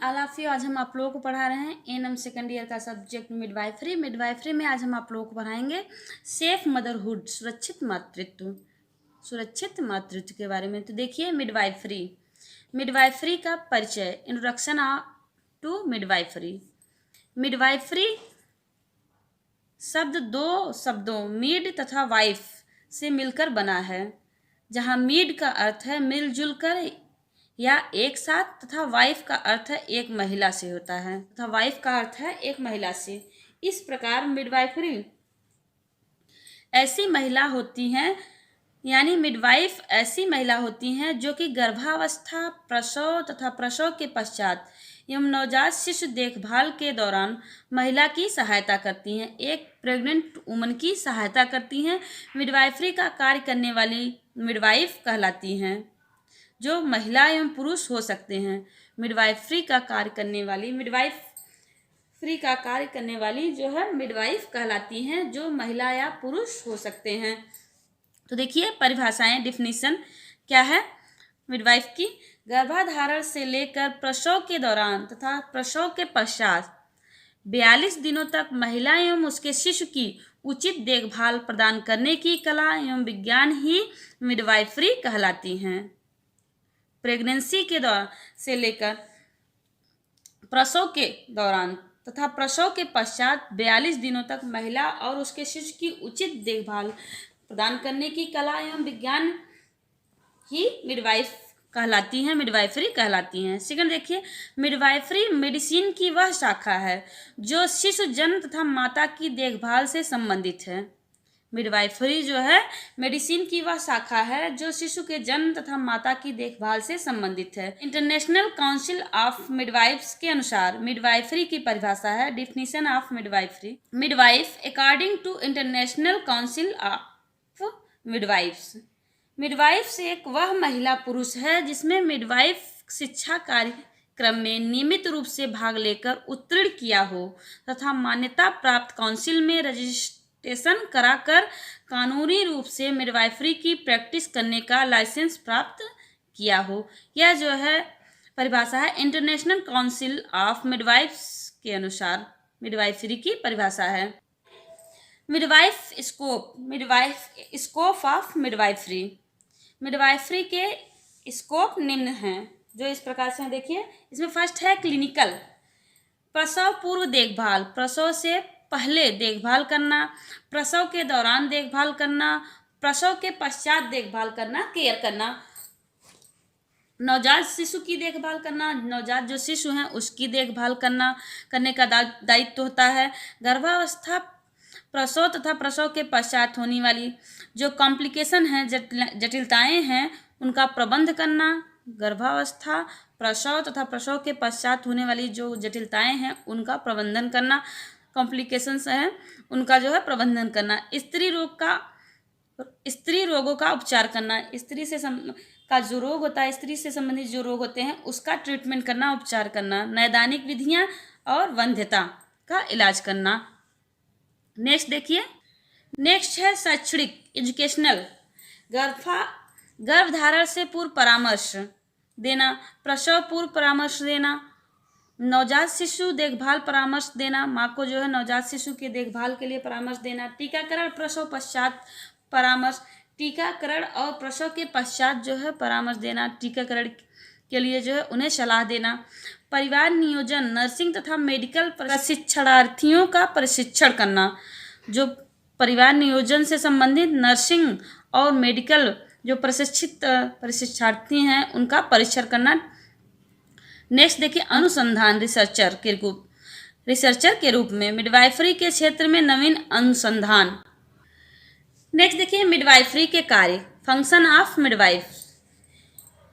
All of you. आज हम आप लोगों को पढ़ा रहे हैं एएनएम सेकेंड ईयर का सब्जेक्ट मिडवाइफरी। मिडवाइफरी में आज हम आप लोगों को पढ़ाएंगे सेफ मदरहुड, सुरक्षित मातृत्व के बारे में। तो देखिए मिडवाइफरी का परिचय, इंट्रोडक्शन टू मिडवाइफरी। मिडवाइफरी शब्द दो शब्दों मिड तथा वाइफ से मिलकर बना है, जहाँ मिड का अर्थ है मिलजुल कर या एक साथ तथा वाइफ का अर्थ है एक महिला से होता है, इस प्रकार मिडवाइफरी ऐसी महिला होती हैं, यानी मिडवाइफ ऐसी महिला होती हैं जो कि गर्भावस्था, प्रसव तथा प्रसव के पश्चात एवं नवजात शिशु देखभाल के दौरान महिला की सहायता करती हैं, एक प्रेग्नेंट वुमन की सहायता करती हैं। मिडवाइफरी का कार्य करने वाली मिडवाइफ कहलाती हैं, जो महिला एवं पुरुष हो सकते हैं। मिडवाइफरी का कार्य करने वाली जो है मिडवाइफ कहलाती हैं, जो महिला या पुरुष हो सकते हैं। तो देखिए परिभाषाएं, डिफिनीशन क्या है मिडवाइफ की। गर्भाधारण से लेकर प्रसव के दौरान तथा प्रसव के पश्चात 42 दिनों तक महिला एवं उसके शिशु की उचित देखभाल प्रदान करने की कला एवं विज्ञान ही मिडवाइफरी कहलाती हैं। प्रेगनेंसी के दौरान से लेकर प्रसव के दौरान तथा प्रसव के पश्चात 42 दिनों तक महिला और उसके शिशु की उचित देखभाल प्रदान करने की कला एवं विज्ञान ही मिडवाइफरी कहलाती हैं। सेकंड देखिए, मिडवाइफरी मेडिसिन की वह शाखा है जो शिशु जन्म तथा माता की देखभाल से संबंधित है। मिडवाइफरी जो है मेडिसिन की वह शाखा है जो शिशु के जन्म तथा माता की देखभाल से संबंधित है। इंटरनेशनल काउंसिल ऑफ मिडवाइफ्स के अनुसार मिडवाइफरी की परिभाषा है, definition of midwifery. Midwife according to international council of midwifes एक वह महिला पुरुष है जिसमें मिडवाइफ शिक्षा कार्यक्रम में नियमित रूप से भाग लेकर उत्तीर्ण किया हो तथा मान्यता प्राप्त काउंसिल में रजिस्ट्रेशन कराकर कानूनी रूप से मिडवाइफरी की प्रैक्टिस करने का लाइसेंस प्राप्त किया हो। यह जो है परिभाषा है इंटरनेशनल काउंसिल ऑफ मिडवाइफ्स के अनुसार मिडवाइफरी की परिभाषा है। मिडवाइफ स्कोप ऑफ मिडवाइफरी के स्कोप निम्न हैं, जो इस प्रकार से देखिए। इसमें फर्स्ट है क्लिनिकल, प्रसव पूर्व देखभाल, प्रसव से पहले देखभाल करना, प्रसव के दौरान देखभाल करना, प्रसव के पश्चात देखभाल करना, केयर करना, नवजात शिशु की देखभाल करना, नवजात जो शिशु हैं उसकी देखभाल करने का दायित्व होता है। गर्भावस्था, प्रसव तथा प्रसव के पश्चात होने वाली जो कॉम्प्लिकेशन हैं, जटिलताएं हैं, उनका प्रबंध करना। गर्भावस्था, प्रसव तथा प्रसव के पश्चात होने वाली जो जटिलताएं हैं उनका प्रबंधन करना, कॉम्प्लिकेशंस हैं उनका जो है प्रबंधन करना। स्त्री रोगों का उपचार करना, का जो रोग होता है, स्त्री से संबंधित जो रोग होते हैं उसका ट्रीटमेंट करना, उपचार करना, नैदानिक विधियां और वंध्यता का इलाज करना। नेक्स्ट देखिए, नेक्स्ट है शैक्षणिक, एजुकेशनल, गर्भधारण से पूर्व परामर्श देना, प्रसव पूर्व परामर्श देना, नवजात शिशु देखभाल परामर्श देना, माँ को जो है नवजात शिशु के देखभाल के लिए परामर्श देना, टीकाकरण, प्रसव पश्चात परामर्श, टीकाकरण और प्रसव के पश्चात जो है परामर्श देना, टीकाकरण के लिए जो है उन्हें सलाह देना, परिवार नियोजन, नर्सिंग तथा मेडिकल प्रशिक्षणार्थियों का प्रशिक्षण करना, जो परिवार नियोजन से संबंधित नर्सिंग और मेडिकल जो प्रशिक्षार्थी हैं उनका परीक्षण करना। नेक्स्ट देखिए, अनुसंधान, रिसर्चर के रूप में मिडवाइफरी के क्षेत्र में नवीन अनुसंधान। नेक्स्ट देखिए, मिडवाइफरी के कार्य, फंक्शन ऑफ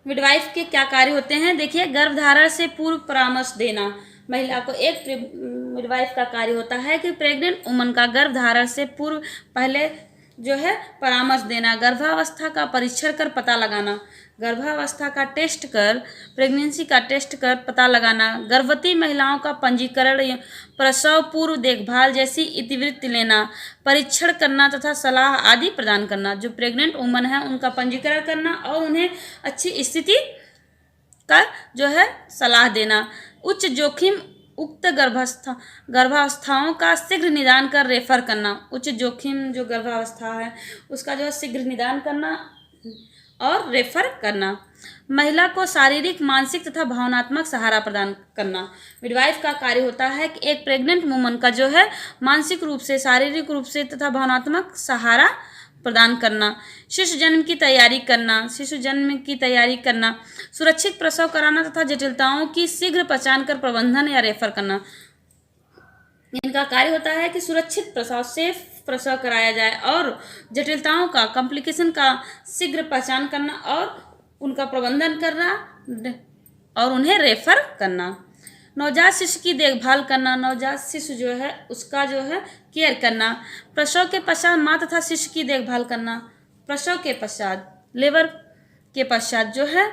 मिडवाइफ के क्या कार्य होते हैं। देखिए, गर्भधारण से पूर्व परामर्श देना, महिला को एक मिडवाइफ का कार्य होता है कि प्रेग्नेंट वुमन का गर्भधारण से पूर्व पहले जो है परामर्श देना, गर्भावस्था का परीक्षण कर पता लगाना, गर्भावस्था का टेस्ट कर, प्रेगनेंसी का टेस्ट कर पता लगाना, गर्भवती महिलाओं का पंजीकरण, प्रसव पूर्व देखभाल जैसी इतिवृत्ति लेना, परीक्षण करना तथा सलाह आदि प्रदान करना। जो प्रेग्नेंट वुमन है उनका पंजीकरण करना और उन्हें अच्छी स्थिति का जो है सलाह देना, उच्च जोखिम उक्त गर्भावस्थाओं का शीघ्र निदान कर रेफर करना। उच्च जोखिम जो गर्भावस्था है उसका जो है शीघ्र निदान करना और रेफर करना। महिला को शारीरिक, मानसिक तथा भावनात्मक सहारा प्रदान करना। मिडवाइफ का कार्य होता है कि एक प्रेग्नेंट वुमन का जो है मानसिक रूप से, शारीरिक रूप से तथा भावनात्मक सहारा प्रदान करना। शिशु जन्म की तैयारी करना, सुरक्षित प्रसव कराना तथा जटिलताओं की शीघ्र पहचान कर प्रबंधन या रेफर करना। इनका कार्य होता है कि सुरक्षित प्रसव, सेफ प्रसव कराया जाए और जटिलताओं का, कॉम्प्लिकेशन का शीघ्र पहचान करना और उनका प्रबंधन करना और उन्हें रेफर करना। नवजात शिशु की देखभाल करना, नवजात शिशु जो है उसका जो है केयर करना। प्रसव के पश्चात माँ तथा शिशु की देखभाल करना। प्रसव के पश्चात, लेबर के पश्चात जो है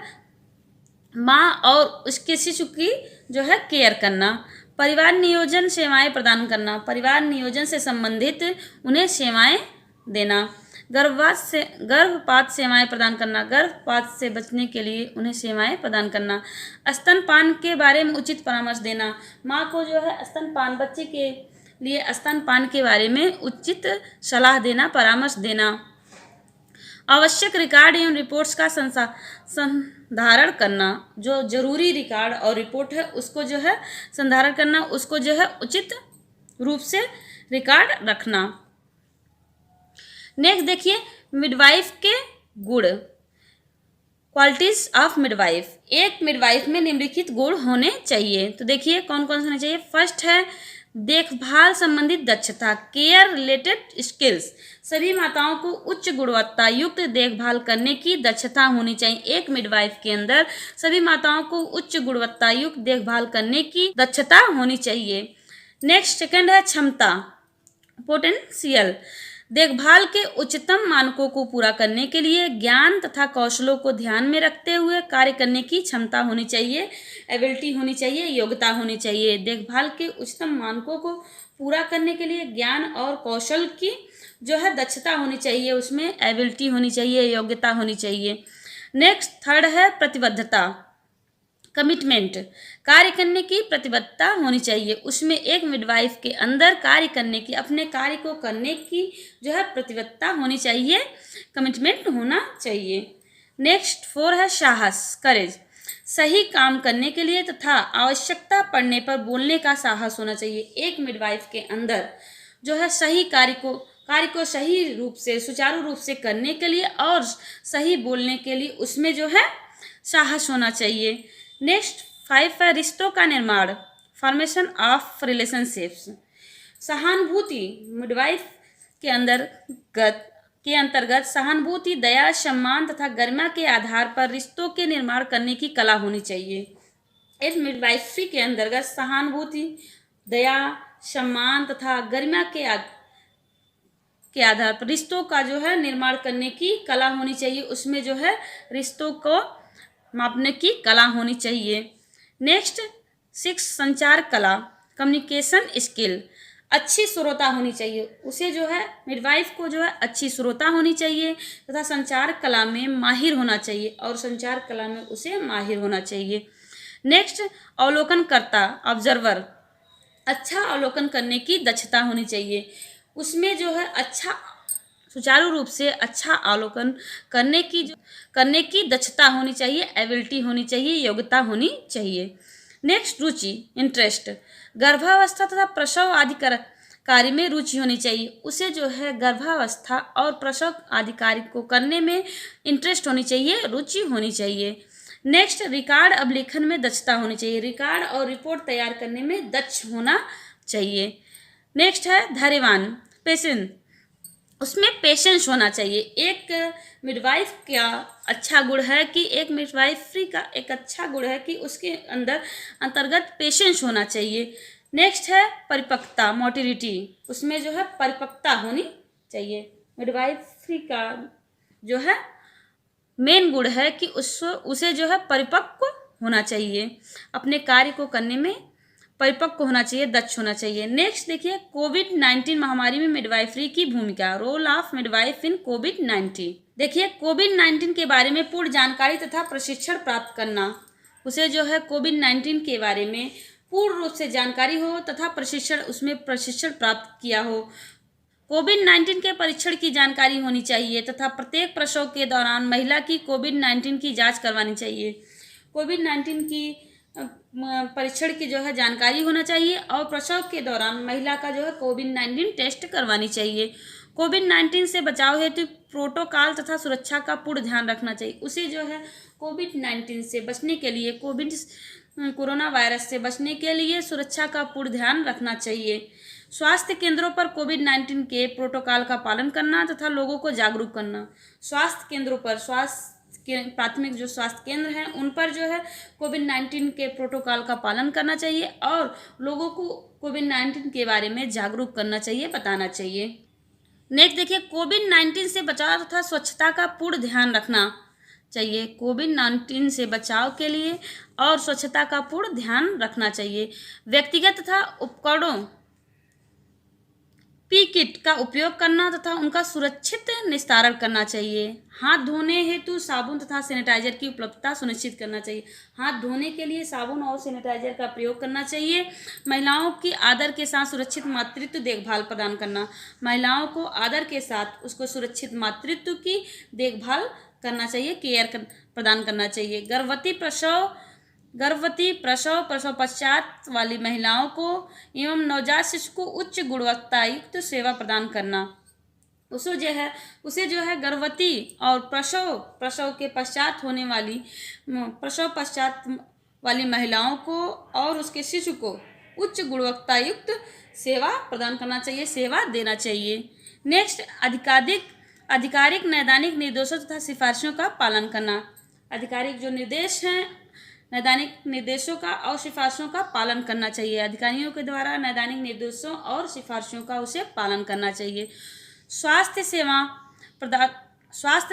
माँ और उसके शिशु की जो है केयर करना। परिवार नियोजन सेवाएं प्रदान करना, परिवार नियोजन से संबंधित उन्हें सेवाएं देना। गर्भपात सेवाएं प्रदान करना, गर्भपात से बचने के लिए उन्हें सेवाएं प्रदान करना। स्तनपान के बारे में उचित परामर्श देना, माँ को जो है स्तनपान, बच्चे के लिए स्तनपान के बारे में उचित सलाह देना, परामर्श देना। आवश्यक रिकॉर्ड एवं रिपोर्ट्स का संधारण करना, जो जरूरी रिकॉर्ड और रिपोर्ट है उसको जो है संधारण करना, उसको जो है उचित रूप से रिकॉर्ड रखना। नेक्स्ट देखिए मिडवाइफ के गुण, क्वालिटीज ऑफ मिडवाइफ। एक मिडवाइफ में निम्नलिखित गुण होने चाहिए, तो देखिए कौन कौन से होने चाहिए। फर्स्ट है देखभाल संबंधित दक्षता, केयर रिलेटेड स्किल्स। सभी माताओं को उच्च गुणवत्ता युक्त देखभाल करने की दक्षता होनी चाहिए। एक मिडवाइफ के अंदर सभी माताओं को उच्च गुणवत्ता युक्त देखभाल करने की दक्षता होनी चाहिए। नेक्स्ट सेकंड है क्षमता, पोटेंशियल। देखभाल के उच्चतम मानकों को पूरा करने के लिए ज्ञान तथा कौशलों को ध्यान में रखते हुए कार्य करने की क्षमता होनी चाहिए, एबिलिटी होनी चाहिए, योग्यता होनी चाहिए। देखभाल के उच्चतम मानकों को पूरा करने के लिए ज्ञान और कौशल की जो है दक्षता होनी चाहिए, उसमें एबिलिटी होनी चाहिए, योग्यता होनी चाहिए। नेक्स्ट थर्ड है प्रतिबद्धता, कमिटमेंट। कार्य करने की प्रतिबद्धता होनी चाहिए, उसमें एक मिडवाइफ के अंदर कार्य करने की, अपने कार्य को करने की जो है प्रतिबद्धता होनी चाहिए, कमिटमेंट होना चाहिए। नेक्स्ट 4 है साहस, करेज। सही काम करने के लिए तथा आवश्यकता पड़ने पर बोलने का साहस होना चाहिए। एक मिडवाइफ के अंदर जो है सही कार्य को सही रूप से, सुचारू रूप से करने के लिए और सही बोलने के लिए उसमें जो है साहस होना चाहिए। नेक्स्ट 5 है रिश्तों का निर्माण, फॉर्मेशन ऑफ रिलेशनशिप्स। सहानुभूति, मिडवाइफ के अंतर्गत सहानुभूति, दया, सम्मान तथा गरिमा के आधार पर रिश्तों के निर्माण करने की कला होनी चाहिए। इस मिडवाइफरी के अंतर्गत सहानुभूति, दया, सम्मान तथा गरिमा के आधार पर रिश्तों का जो है निर्माण करने की कला होनी चाहिए, उसमें जो है रिश्तों को मापने की कला होनी चाहिए। नेक्स्ट 6 संचार कला, कम्युनिकेशन स्किल। अच्छी श्रोता होनी चाहिए, उसे जो है मिडवाइफ को जो है अच्छी श्रोता होनी चाहिए तथा संचार कला में माहिर होना चाहिए और संचार कला में उसे माहिर होना चाहिए। नेक्स्ट अवलोकनकर्ता, ऑब्जर्वर। अच्छा अवलोकन करने की दक्षता होनी चाहिए, उसमें जो है अच्छा सुचारू रूप से अच्छा अवलोकन करने की दक्षता होनी चाहिए, एबिलिटी होनी चाहिए, योग्यता होनी चाहिए। नेक्स्ट रुचि, इंटरेस्ट। गर्भावस्था तथा प्रसव आदि कार्य में रुचि होनी चाहिए, उसे जो है गर्भावस्था और प्रसव आदि कार्य को करने में इंटरेस्ट होनी चाहिए, रुचि होनी चाहिए। नेक्स्ट रिकॉर्ड अभिलेखन में दक्षता होनी चाहिए, रिकॉर्ड और रिपोर्ट तैयार करने में दक्ष होना चाहिए। नेक्स्ट है धैर्यवान, पेशेंस। उसमें पेशेंस होना चाहिए। एक मिडवाइफ का अच्छा गुण है कि एक मिडवाइफरी का एक अच्छा गुण है कि उसके अंतर्गत पेशेंस होना चाहिए। नेक्स्ट है परिपक्वता, मोटिलिटी। उसमें जो है परिपक्वता होनी चाहिए। मिडवाइफरी का जो है मेन गुण है कि उसे जो है परिपक्व होना चाहिए, अपने कार्य को करने में परिपक्व होना चाहिए, दक्ष होना चाहिए। नेक्स्ट देखिए कोविड-19 महामारी में मिडवाइफरी की भूमिका, रोल ऑफ मिडवाइफ इन कोविड-19। देखिए कोविड-19 के बारे में पूर्ण जानकारी तथा प्रशिक्षण प्राप्त करना, उसे जो है कोविड-19 के बारे में पूर्ण रूप से जानकारी हो तथा प्रशिक्षण प्राप्त किया हो। कोविड-19 के परीक्षण की जानकारी होनी चाहिए तथा प्रत्येक प्रसव के दौरान महिला की कोविड-19 की जांच करवानी चाहिए। कोविड-19 की परीक्षण की जो है जानकारी होना चाहिए और प्रसव के दौरान महिला का जो है कोविड-19 टेस्ट करवानी चाहिए। कोविड-19 से बचाव हेतु प्रोटोकॉल तथा सुरक्षा का पूर्ण ध्यान रखना चाहिए। उसे जो है कोविड-19 से बचने के लिए कोरोना वायरस से बचने के लिए सुरक्षा का पूर्ण ध्यान रखना चाहिए। स्वास्थ्य केंद्रों पर कोविड-19 के प्रोटोकॉल का पालन करना तथा लोगों को जागरूक करना। स्वास्थ्य केंद्रों पर प्राथमिक जो स्वास्थ्य केंद्र हैं उन पर जो है कोविड-19 के प्रोटोकॉल का पालन करना चाहिए और लोगों को कोविड-19 के बारे में जागरूक करना चाहिए, बताना चाहिए। नेक्स्ट देखिए, कोविड-19 से बचाव तथा स्वच्छता का पूर्ण ध्यान रखना चाहिए। कोविड-19 से बचाव के लिए और स्वच्छता का पूर्ण ध्यान रखना चाहिए। व्यक्तिगत तथा उपकरणों पी किट का उपयोग करना तथा उनका सुरक्षित निस्तारण करना चाहिए। हाथ धोने हेतु साबुन तथा सैनिटाइजर की उपलब्धता सुनिश्चित करना चाहिए। हाथ धोने के लिए साबुन और सैनिटाइजर का प्रयोग करना चाहिए। महिलाओं की आदर के साथ सुरक्षित मातृत्व देखभाल प्रदान करना। महिलाओं को आदर के साथ उसको सुरक्षित मातृत्व की देखभाल करना चाहिए, केयर प्रदान करना चाहिए। गर्भवती प्रसव पश्चात वाली महिलाओं को एवं नवजात शिशु को उच्च गुणवत्तायुक्त सेवा प्रदान करना। उसे जो है गर्भवती और प्रसव के पश्चात होने वाली प्रसव पश्चात वाली महिलाओं को और उसके शिशु को उच्च गुणवत्तायुक्त सेवा प्रदान करना चाहिए, सेवा देना चाहिए। नेक्स्ट, आधिकारिक नैदानिक निर्देशों तथा सिफारिशों का पालन करना। आधिकारिक जो निर्देश हैं, नैदानिक निर्देशों का और सिफारिशों का पालन करना चाहिए। अधिकारियों के द्वारा नैदानिक निर्देशों और सिफारिशों का उसे पालन करना चाहिए। स्वास्थ्य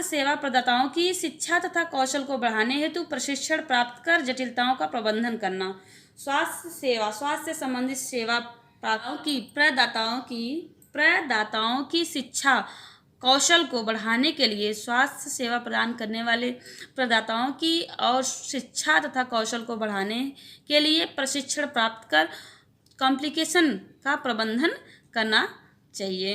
सेवा प्रदाताओं की शिक्षा तथा कौशल को बढ़ाने हेतु प्रशिक्षण प्राप्त कर जटिलताओं का प्रबंधन करना। स्वास्थ्य संबंधित सेवा प्रदाताओं की शिक्षा कौशल को बढ़ाने के लिए स्वास्थ्य सेवा प्रदान करने वाले प्रदाताओं की और शिक्षा तथा कौशल को बढ़ाने के लिए प्रशिक्षण प्राप्त कर कॉम्प्लिकेशन का प्रबंधन करना चाहिए।